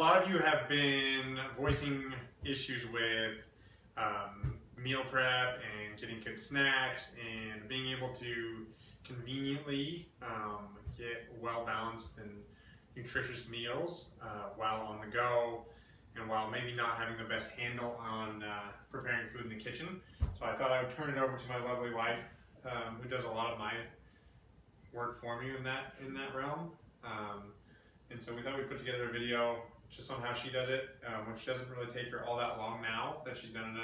lot of you have been voicing issues with meal prep and getting good snacks and being able to conveniently get well-balanced and nutritious meals while on the go and while maybe not having the best handle on preparing food in the kitchen. So I thought I would turn it over to my lovely wife who does a lot of my work for me in that realm. And so we thought we'd put together a video just on how she does it, which doesn't really take her all that long now that she's been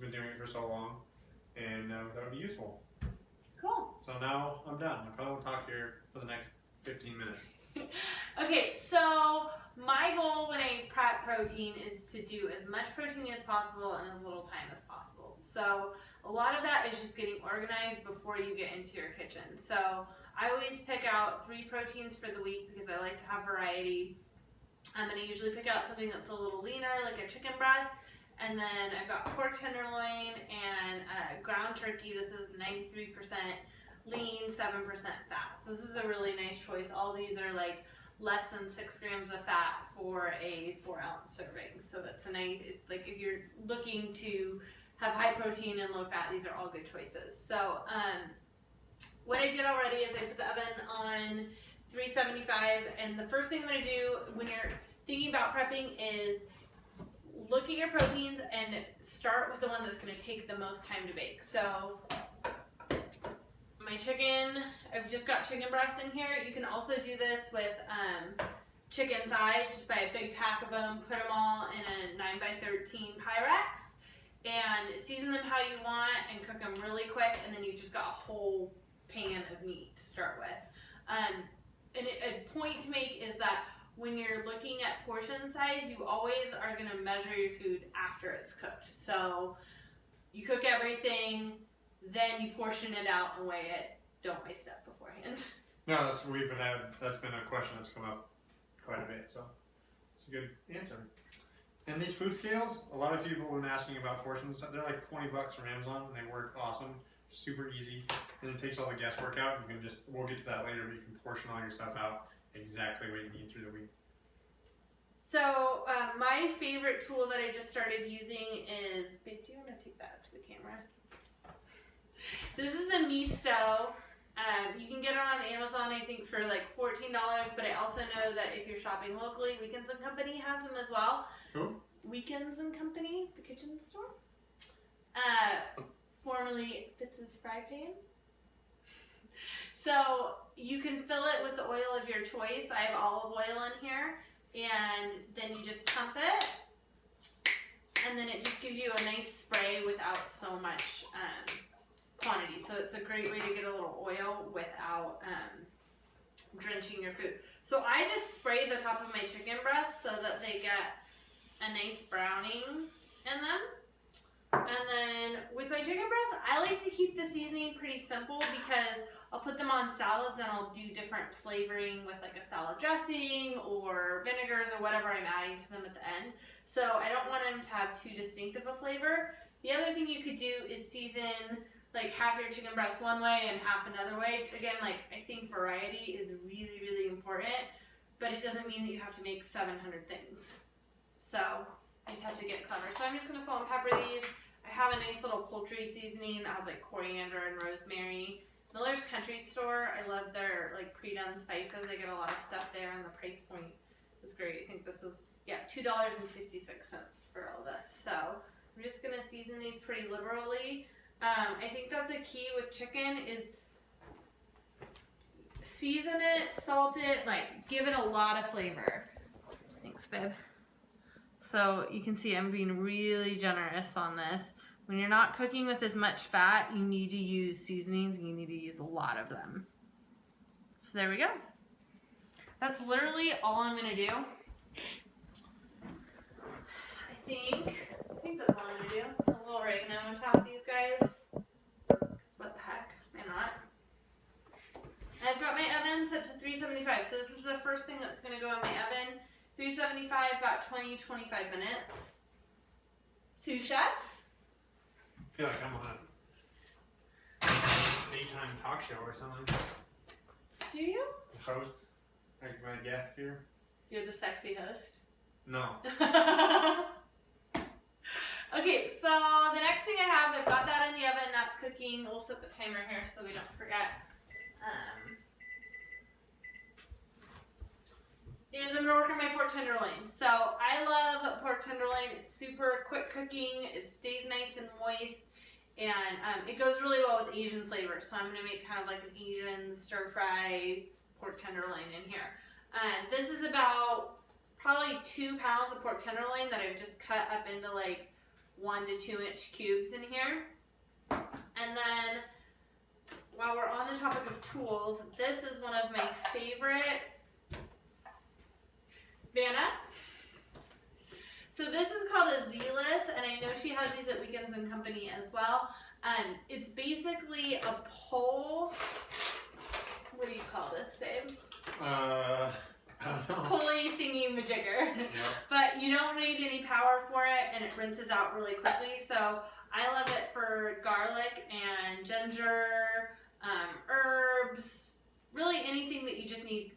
doing it for so long, and that would be useful. Cool. So now I'm done. I probably won't talk here for the next 15 minutes. Okay, so my goal when I prep protein is to do as much protein as possible in as little time as possible. So a lot of that is just getting organized before you get into your kitchen. So I always pick out 3 proteins for the week because I like to have variety. And I usually pick out something that's a little leaner, like a chicken breast. And then I've got pork tenderloin and ground turkey. This is 93% lean, 7% fat. So this is a really nice choice. All these are like less than 6 grams of fat for a 4-ounce serving. So that's a nice, like if you're looking to have high protein and low fat, these are all good choices. So what I did already is I put the oven on 375, and the first thing I'm going to do when you're thinking about prepping is look at your proteins and start with the one that's going to take the most time to bake. So my chicken, I've just got chicken breasts in here. You can also do this with chicken thighs. Just buy a big pack of them, put them all in a 9x13 Pyrex, and season them how you want and cook them really quick, and then you've just got a whole pan of meat to start with. And a point to make is that when you're looking at portion size, you always are going to measure your food after it's cooked. So you cook everything, then you portion it out and weigh it. Don't waste it beforehand. No, that's been a question that's come up quite a bit, so it's a good answer. And these food scales, a lot of people have been asking about portions. They're like $20 from Amazon, and they work awesome. Super easy, and it takes all the guesswork out. You can just, we'll get to that later, but you can portion all your stuff out exactly what you need through the week. So my favorite tool that I just started using is, babe, do you want to take that up to the camera? This is a Misto. You can get it on Amazon, I think, for like $14, but I also know that if you're shopping locally, Weekends and Company has them as well. Who? Weekends and Company, the kitchen store. Formerly Fitz's Fry Pan. So you can fill it with the oil of your choice. I have olive oil in here, and then you just pump it, and then it just gives you a nice spray without so much quantity. So it's a great way to get a little oil without drenching your food. So I just spray the top of my chicken breasts so that they get a nice browning in them. And then with my chicken breasts, I like to keep the seasoning pretty simple because I'll put them on salads and I'll do different flavoring with like a salad dressing or vinegars or whatever I'm adding to them at the end. So I don't want them to have too distinctive a flavor. The other thing you could do is season like half your chicken breast one way and half another way. Again, like I think variety is really, really important, but it doesn't mean that you have to make 700 things. So you just have to get clever. So I'm just going to salt and pepper these. I have a nice little poultry seasoning that has like coriander and rosemary. Miller's Country Store, I love their like pre-done spices. I get a lot of stuff there, and the price point is great. I think this is, yeah, $2.56 for all this. So I'm just going to season these pretty liberally. I think that's a key with chicken is season it, salt it, like give it a lot of flavor. Thanks, babe. So you can see I'm being really generous on this. When you're not cooking with as much fat, you need to use seasonings and you need to use a lot of them. So there we go. That's literally all I'm gonna do. I think that's all I'm gonna do. A little oregano on top of these guys. Because what the heck, why not? I've got my oven set to 375. So this is the first thing that's gonna go in my oven. 375, about 20-25 minutes. Sous chef? I feel like I'm on a daytime talk show or something. Do you? Host, like my guest here. You're the sexy host. No. Okay, so the next thing I have, I've got that in the oven. That's cooking. We'll set the timer here so we don't forget. Is I'm gonna work on my pork tenderloin. So I love pork tenderloin. It's super quick cooking. It stays nice and moist, and it goes really well with Asian flavors. So I'm gonna make kind of like an Asian stir fry pork tenderloin in here. This is about probably 2 pounds of pork tenderloin that I've just cut up into like 1 to 2 inch cubes in here. And then while we're on the topic of tools, this is one of my favorite. Vanna. So this is called a Z-list, and I know she has these at Weekends and Company as well. It's basically a pole. What do you call this, babe? I don't know. Pulley thingy majigger. Yep. But you don't need any power for it, and it rinses out really quickly. So I love it for garlic and ginger, herbs, really anything that you just need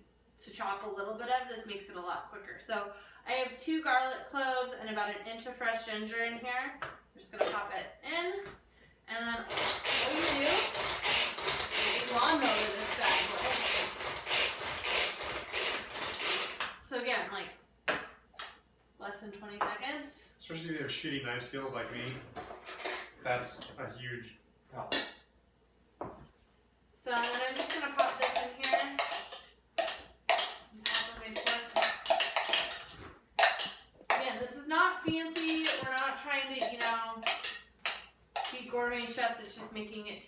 to chop a little bit of. This makes it a lot quicker. So I have 2 garlic cloves and about 1 inch of fresh ginger in here. I'm just gonna pop it in, and then all you do is lawnmower this bad boy. So again, like less than 20 seconds. Especially if you have shitty knife skills like me, that's a huge help. So then I'm just gonna pop this in here. Again, this is not fancy. We're not trying to, be gourmet chefs. It's just making the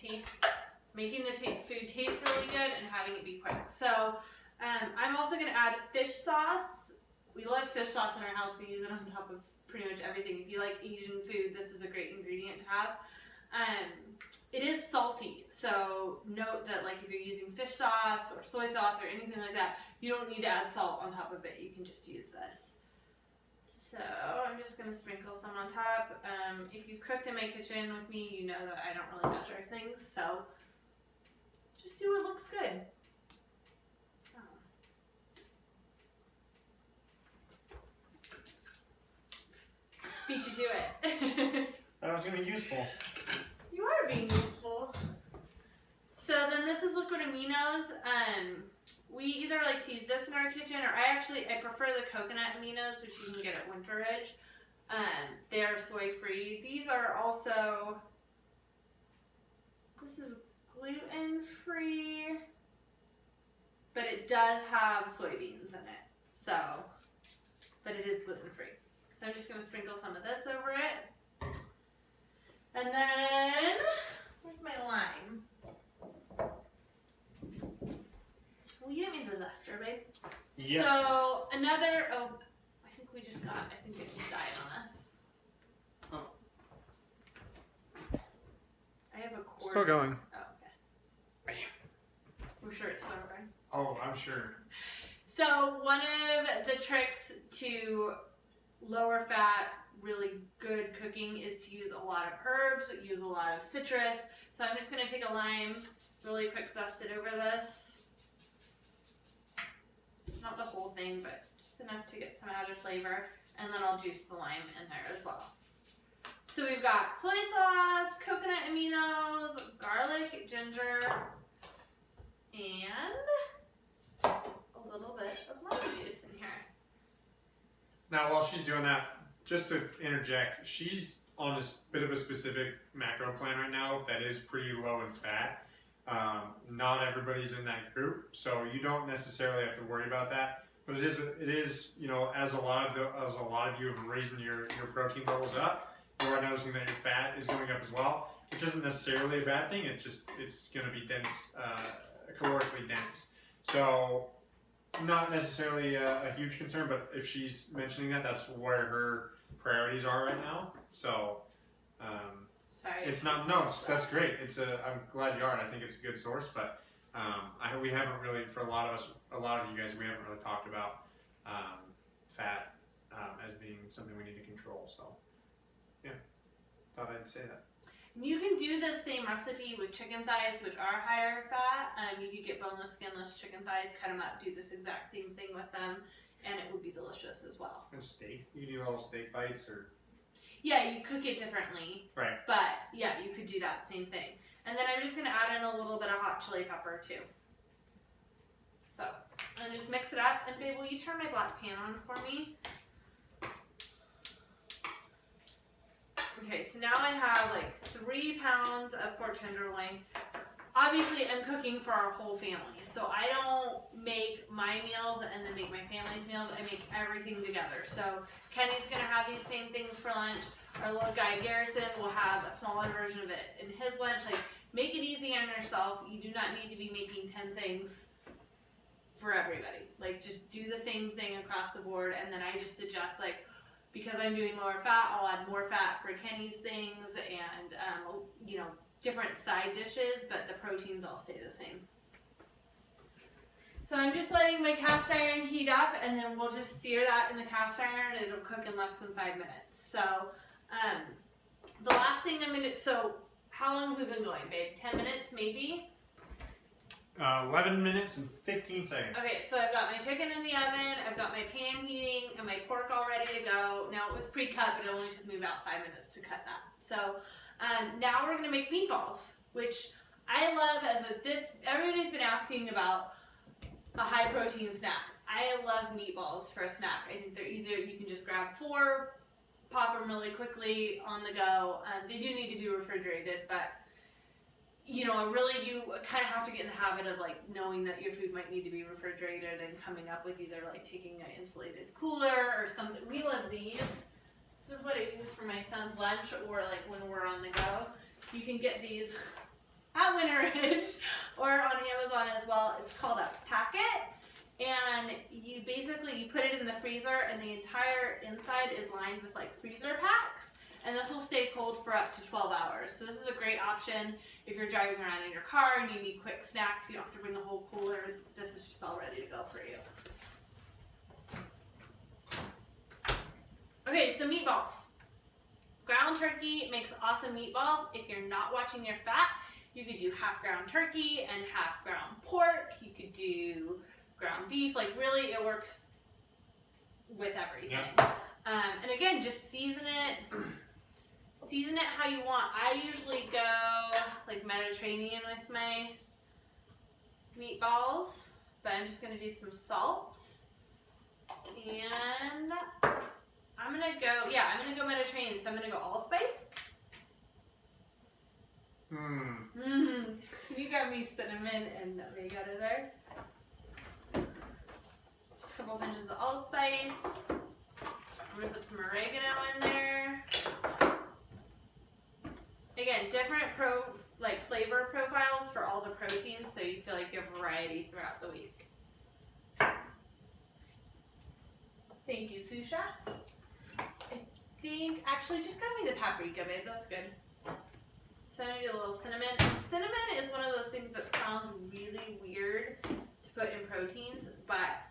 food taste really good and having it be quick. So I'm also gonna add fish sauce. We love fish sauce in our house. We use it on top of pretty much everything. If you like Asian food, this is a great ingredient to have. It is salty, so note that like if you're using fish sauce or soy sauce or anything like that, you don't need to add salt on top of it. You can just use this. So I'm just going to sprinkle some on top. If you've cooked in my kitchen with me, you know that I don't really measure things, so just do what looks good. Beat you to it. That was going to be useful. You are being useful. So then this is liquid aminos. We either like to use this in our kitchen, or I prefer the coconut aminos, which you can get at Winter Ridge. They are soy free. These are also, this is gluten free, but it does have soybeans in it. So, but it is gluten free. So I'm just going to sprinkle some of this over it. And then, where's my lime? Well, you didn't mean the zester, babe. Yes. So, I think it just died on us. Oh. I have a cord. Still going. Oh, okay. We're sure it's still going. Oh, I'm sure. So, one of the tricks to lower fat, really good cooking is to use a lot of herbs, use a lot of citrus. So I'm just going to take a lime, really quick zest it over this. Not the whole thing, but just enough to get some added flavor. And then I'll juice the lime in there as well. So we've got soy sauce, coconut aminos, garlic, ginger, and a little bit of lime juice in here. Now, while she's doing that, just to interject, she's on a bit of a specific macro plan right now that is pretty low in fat. Not everybody's in that group, so you don't necessarily have to worry about that. But it is, as a lot of you have raised your protein levels up, you are noticing that your fat is going up as well, which isn't necessarily a bad thing. It's going to be dense, calorically dense. So not necessarily a huge concern, but if she's mentioning that, that's where her priorities are right now. So Sorry. it's not, no, that's great. I'm glad you are, and I think it's a good source, but we haven't really, for a lot of you guys, we haven't really talked about fat as being something we need to control. So yeah, thought I'd say that. You can do the same recipe with chicken thighs, which are higher fat. You could get boneless, skinless chicken thighs, cut them up, do this exact same thing with them, and it would be delicious as well. And steak. You can do little steak bites or. Yeah, you cook it differently. Right. But yeah, you could do that same thing. And then I'm just gonna add in a little bit of hot chili pepper too. So, and just mix it up. And babe, will you turn my black pan on for me? Okay, so now I have like 3 pounds of pork tenderloin. Obviously, I'm cooking for our whole family, so I don't make my meals and then make my family's meals. I make everything together. So Kenny's gonna have these same things for lunch. Our little guy Garrison will have a smaller version of it in his lunch. Like, make it easy on yourself. You do not need to be making 10 things for everybody. Like, just do the same thing across the board, and then I just adjust. Like, because I'm doing lower fat, I'll add more fat for Kenny's things, and you know, different side dishes, but the proteins all stay the same. So I'm just letting my cast iron heat up, and then we'll just sear that in the cast iron, and it'll cook in less than 5 minutes. So the last thing I'm gonna, so how long have we been going, babe? 10 minutes maybe? 11 minutes and 15 seconds. Okay, so I've got my chicken in the oven, I've got my pan heating, and my pork all ready to go. Now it was pre-cut, but it only took me about 5 minutes to cut that. So now we're gonna make meatballs, which I love everybody's been asking about a high protein snack. I love meatballs for a snack. I think they're easier. You can just grab 4, pop them really quickly on the go. They do need to be refrigerated, but you know, really you kind of have to get in the habit of like knowing that your food might need to be refrigerated and coming up with either like taking an insulated cooler or something. We love these. This is what I use for my son's lunch or like when we're on the go. You can get these at Winter Ridge or on Amazon as well. It's called a packet, and you basically put it in the freezer, and the entire inside is lined with like freezer packs, and this will stay cold for up to 12 hours. So this is a great option if you're driving around in your car and you need quick snacks. You don't have to bring the whole cooler. This is just all ready to go for you. Okay, so meatballs. Ground turkey makes awesome meatballs. If you're not watching your fat, you could do half ground turkey and half ground pork. You could do ground beef. Like really, it works with everything. Yeah. And again, just season it. Season it how you want. I usually go like Mediterranean with my meatballs, but I'm just gonna do some salt. And I'm gonna go Mediterranean, so I'm gonna go allspice. Can you grab me cinnamon and nutmeg out of there? A couple pinches of allspice. I'm gonna put some oregano in there. Again, different flavor profiles for all the proteins, so you feel like you have variety throughout the week. Thank you, Susha. I think, actually, just grab me the paprika, babe. That's good. So I'm gonna do a little cinnamon. And cinnamon is one of those things that sounds really weird to put in proteins, but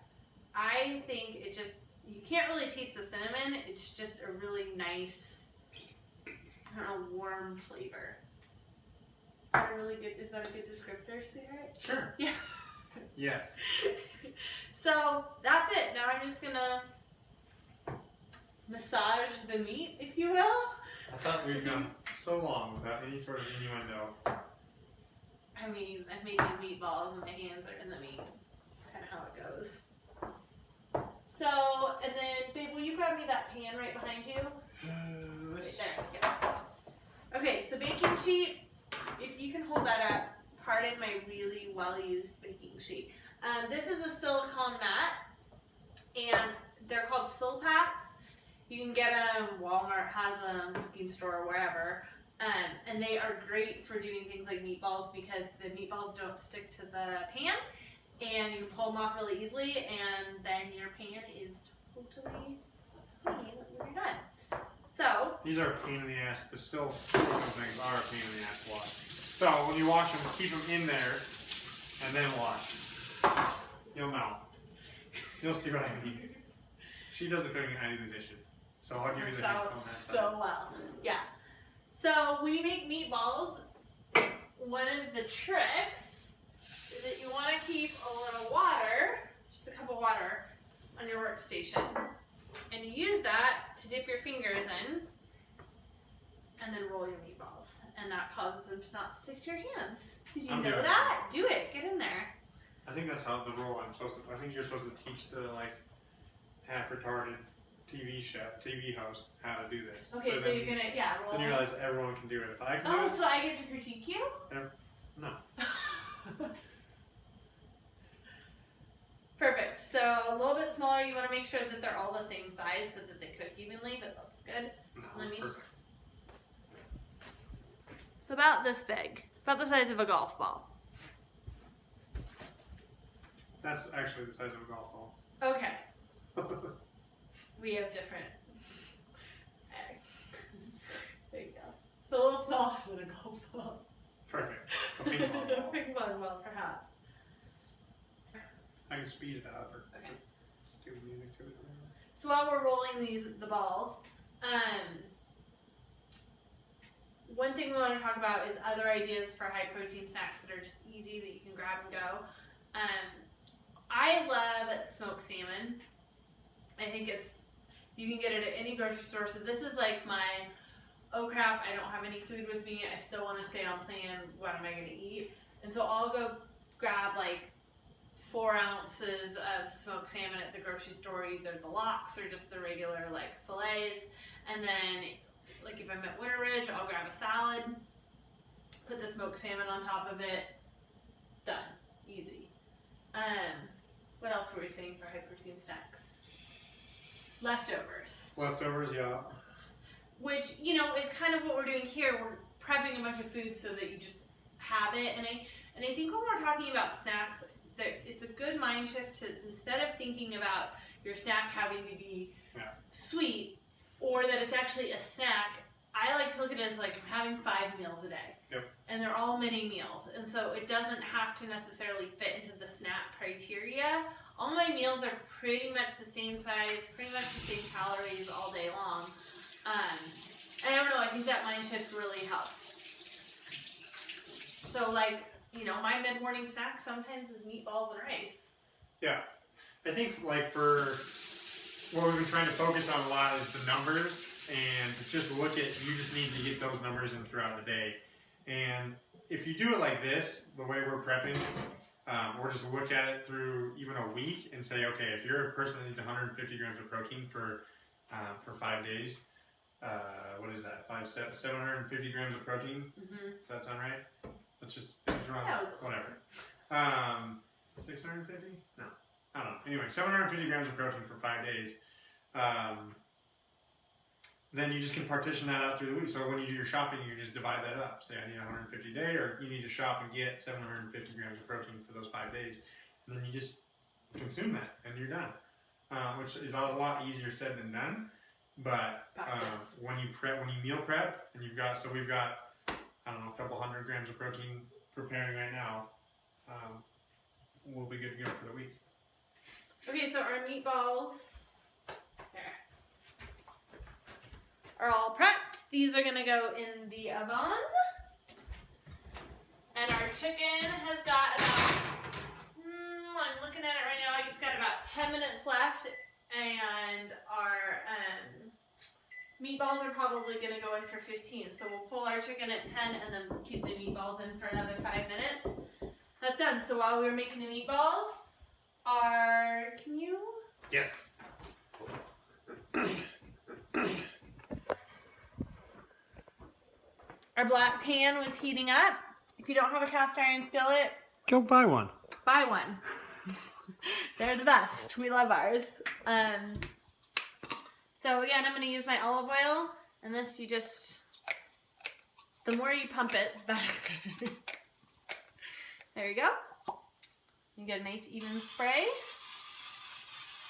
I think it just, you can't really taste the cinnamon. It's just a really nice, I don't know, warm flavor. Is that a good descriptor, sweetheart? Sure. Yeah. Yes. So that's it. Now I'm just gonna massage the meat, if you will. I thought we'd gone so long without any sort of innuendo. I mean, I'm making meatballs and my hands are in the meat. That's kind of how it goes. So, and then, babe, will you grab me that pan right behind you? Right there, yes. Okay, so baking sheet, if you can hold that up, pardon my really well-used baking sheet. This is a silicone mat, and they're called Silpats. You can get them, Walmart has them, cooking store, wherever. And they are great for doing things like meatballs because the meatballs don't stick to the pan, and you can pull them off really easily, and then your pan is totally clean when you're done. So these are a pain in the ass. The silicone things are a pain in the ass to wash. So when you wash them, keep them in there and then wash. You'll know. You'll see what I mean. She does the cooking, I do the dishes. So I'll give you the hints on that side. So well. Yeah. So when you make meatballs, one of the tricks is that you want to keep a little water, just a cup of water, on your workstation. And you use that to dip your fingers in and then roll your meatballs. And that causes them to not stick to your hands. Did you know that? Do it. Get in there. I think that's how the role I'm supposed to. I think you're supposed to teach the like half retarded TV host how to do this. Okay, so you're gonna roll. So you realize everyone can do it. If I can do it. So I get to critique you? No. Perfect. So a little bit smaller. You want to make sure that they're all the same size so that they cook evenly, but that's good. No, that's perfect. So about this big, about the size of a golf ball. That's actually the size of a golf ball. Okay. We have different. There you go. It's a little smaller than a golf ball. Perfect. A ping pong ball. A ping pong ball, perhaps. I can speed it up or okay. do music to it. So while we're rolling the balls, one thing we want to talk about is other ideas for high protein snacks that are just easy that you can grab and go. I love smoked salmon. I think you can get it at any grocery store. So this is like my, oh crap, I don't have any food with me. I still want to stay on plan. What am I going to eat? And so I'll go grab like 4 ounces of smoked salmon at the grocery store, either the lox or just the regular like fillets. And then like if I'm at Winter Ridge, I'll grab a salad, put the smoked salmon on top of it. Done. Easy. What else were we saying for high protein snacks? Leftovers. Leftovers, yeah. Which, you know, is kind of what we're doing here. We're prepping a bunch of food so that you just have it. And I think when we're talking about snacks, it's a good mind shift to, instead of thinking about your snack having to be sweet or that it's actually a snack, I like to look at it as like I'm having 5 meals a day. Yep. And they're all mini meals. And so it doesn't have to necessarily fit into the snack criteria. All my meals are pretty much the same size, pretty much the same calories all day long. And I don't know, I think that mind shift really helps. So like, you know, my mid-morning snack sometimes is meatballs and rice. Yeah. I think like for what we've been trying to focus on a lot is the numbers and just look at, you just need to get those numbers in throughout the day. And if you do it like this, the way we're prepping, or just look at it through even a week and say, okay, if you're a person that needs 150 grams of protein for 5 days, what is that? 750 grams of protein? Mm-hmm. Does that sound right? Let's just run whatever. 650? No, I don't know. Anyway, 750 grams of protein for 5 days. Then you just can partition that out through the week. So when you do your shopping, you just divide that up. Say I need 150 a day, or you need to shop and get 750 grams of protein for those 5 days. And then you just consume that, and you're done. Which is a lot easier said than done. But when you meal prep, and we've got, I don't know, a couple hundred grams of protein preparing right now, we'll be good to go for the week. Okay, so our meatballs are all prepped. These are gonna go in the oven. And our chicken has got about, I'm looking at it right now, it's got about 10 minutes left. And our meatballs are probably gonna go in for 15. So we'll pull our chicken at 10 and then keep the meatballs in for another 5 minutes. That's done. So while we were making the meatballs, can you? Yes. Our black pan was heating up. If you don't have a cast iron skillet, go buy one. Buy one. They're the best. We love ours. So again, I'm going to use my olive oil. And this, the more you pump it, the better. There you go. You get a nice even spray.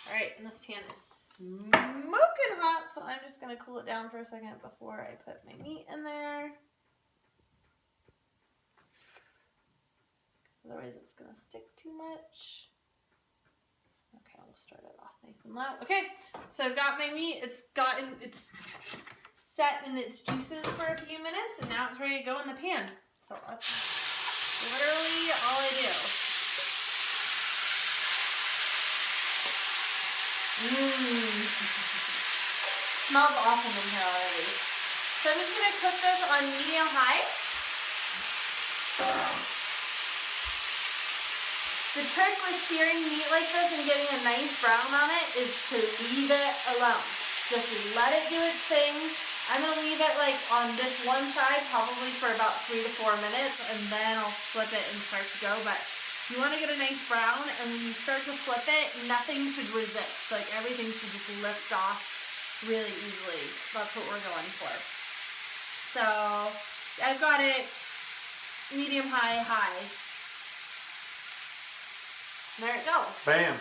Alright, and this pan is smoking hot, so I'm just going to cool it down for a second before I put my meat in there. Otherwise it's going to stick too much. Okay, we'll start it off nice and low. Okay, so I've got my meat. It's set in its juices for a few minutes, and now it's ready to go in the pan. So that's literally all I do. Smells awesome in here already. So I'm just gonna cook this on medium high. The trick with searing meat like this and getting a nice brown on it is to leave it alone. Just let it do its thing. I'm gonna leave it like on this one side probably for about 3 to 4 minutes, and then I'll flip it and start to go. But you wanna get a nice brown, and when you start to flip it, nothing should resist. Like everything should just lift off really easily. That's what we're going for. So I've got it medium high. There it goes. Bam.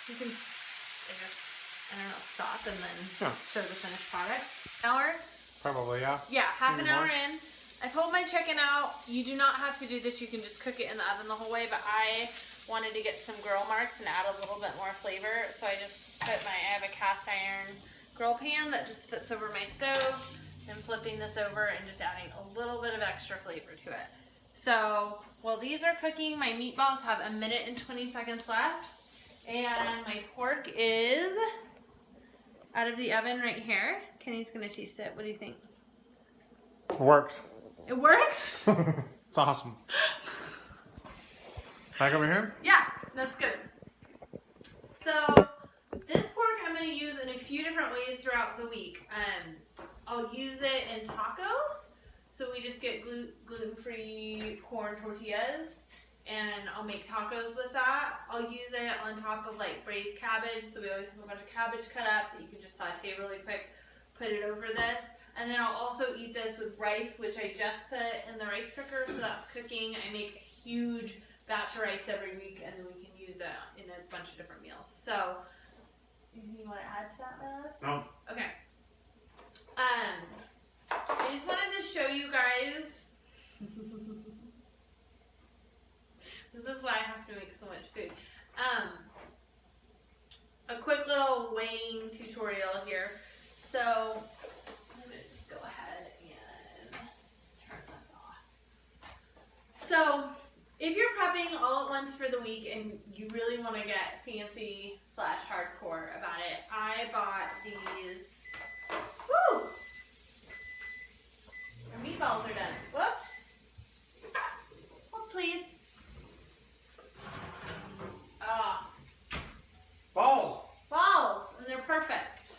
You can, I don't know, stop and then Yeah. show the finished product. Hour? Probably, yeah. Yeah, half an Maybe hour more. in. I pulled my chicken out. You do not have to do this. You can just cook it in the oven the whole way, but I wanted to get some grill marks and add a little bit more flavor. So I just put I have a cast iron grill pan that just fits over my stove. I'm flipping this over and just adding a little bit of extra flavor to it. So while these are cooking, my meatballs have 1 minute and 20 seconds left. And my pork is out of the oven right here. Kenny's gonna taste it. What do you think? Works. It works? It's awesome. Back over here? Yeah, that's good. So this pork I'm gonna use in a few different ways throughout the week. I'll use it in tacos. So we just get gluten-free corn tortillas, and I'll make tacos with that. I'll use it on top of like braised cabbage. So we always have a bunch of cabbage cut up that you can just saute really quick, put it over this. And then I'll also eat this with rice, which I just put in the rice cooker, so that's cooking. I make a huge batch of rice every week, and then we can use it in a bunch of different meals. So, anything you want to add to that, Melissa? No. Okay. I just wanted to show you guys. This is why I have to make so much food. A quick little weighing tutorial here. So I'm gonna just go ahead and turn this off. So if you're prepping all at once for the week and you really want to get fancy / hardcore about it, I bought these. Woo! Our meatballs are done. Whoops. Oh, please. Ah. Balls. Balls, and they're perfect.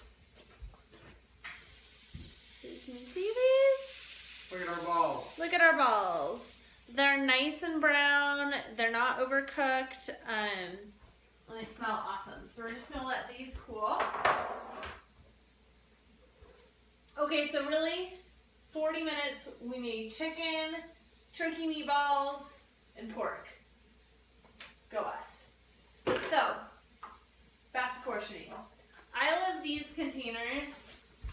Can you see these? Look at our balls. Look at our balls. They're nice and brown. They're not overcooked. And they smell awesome. So we're just gonna let these cool. Okay, so really, 40 minutes we made chicken, turkey meatballs, and pork. Go us. So, back to portioning. I love these containers.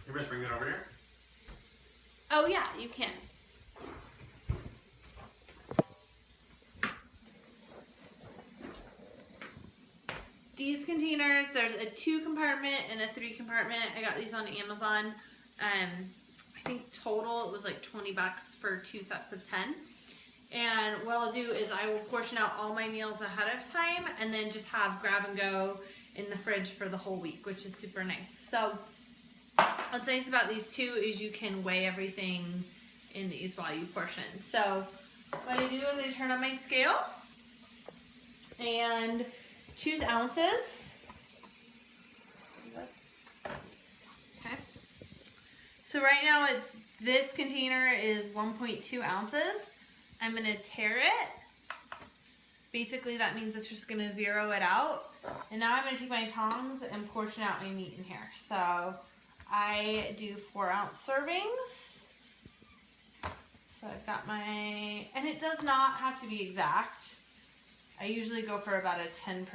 You just bring that over here? Oh yeah, you can. These containers, there's a 2 compartment and a 3 compartment. I got these on Amazon. I think total it was like $20 for 2 sets of 10. And what I'll do is I will portion out all my meals ahead of time and then just have grab and go in the fridge for the whole week, which is super nice. So what's nice about these too is you can weigh everything in these while you portion. So what I do is I turn on my scale and choose ounces. Okay. So right now this container is 1.2 ounces. I'm gonna tear it. Basically that means it's just gonna zero it out. And now I'm gonna take my tongs and portion out my meat in here. So I do 4-ounce servings. So I've got my, and it does not have to be exact. I usually go for about a 10%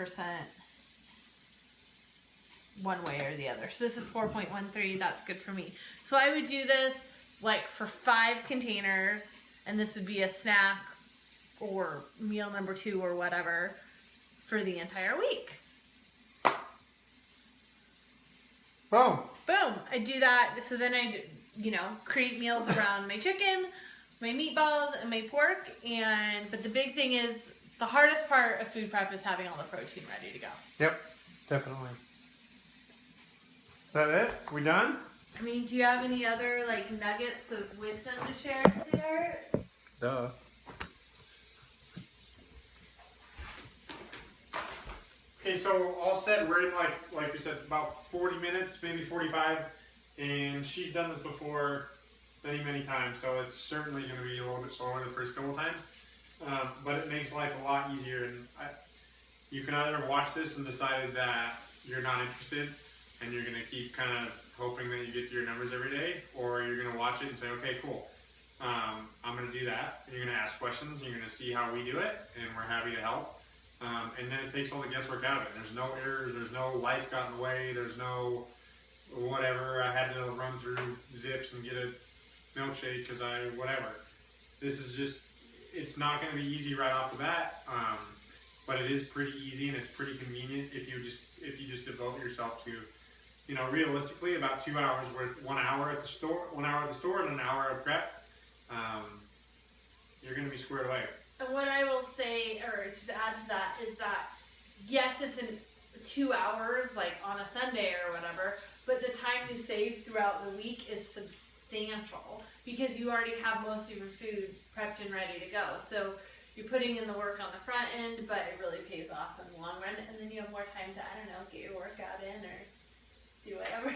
one way or the other. So this is 4.13, that's good for me. So I would do this like for 5 containers, and this would be a snack or meal number 2 or whatever for the entire week. Boom. Boom. I do that, so then I, create meals around my chicken, my meatballs, and my pork. But the big thing is The hardest part of food prep is having all the protein ready to go. Yep, definitely. Is that it? We done? I mean, do you have any other like nuggets of wisdom to share, sweetheart? Duh. Okay, so all set. We're in like we said, about 40 minutes, maybe 45, and she's done this before many times, so it's certainly going to be a little bit slower the first couple times, but it makes life a lot easier. And you can either watch this and decide that you're not interested, and you're going to keep kind of hoping that you get to your numbers every day, or you're going to watch it and say, okay, cool. I'm going to do that. And you're going to ask questions, and you're going to see how we do it, and we're happy to help. And then it takes all the guesswork out of it. There's no errors, there's no life got in the way, there's no whatever, I had to run through Zips and get a milkshake because whatever. This is just, it's not going to be easy right off the bat, but it is pretty easy and it's pretty convenient if you just devote yourself to, you know, realistically about 2 hours worth, 1 hour at the store, and an hour of prep. You're going to be squared away. And what I will say, or just to add to that, is that yes, it's in 2 hours, like on a Sunday or whatever, but the time you save throughout the week is substantial because you already have most of your food prepped and ready to go. So you're putting in the work on the front end, but it really pays off in the long run, and then you have more time to, I don't know, get your workout in or do whatever.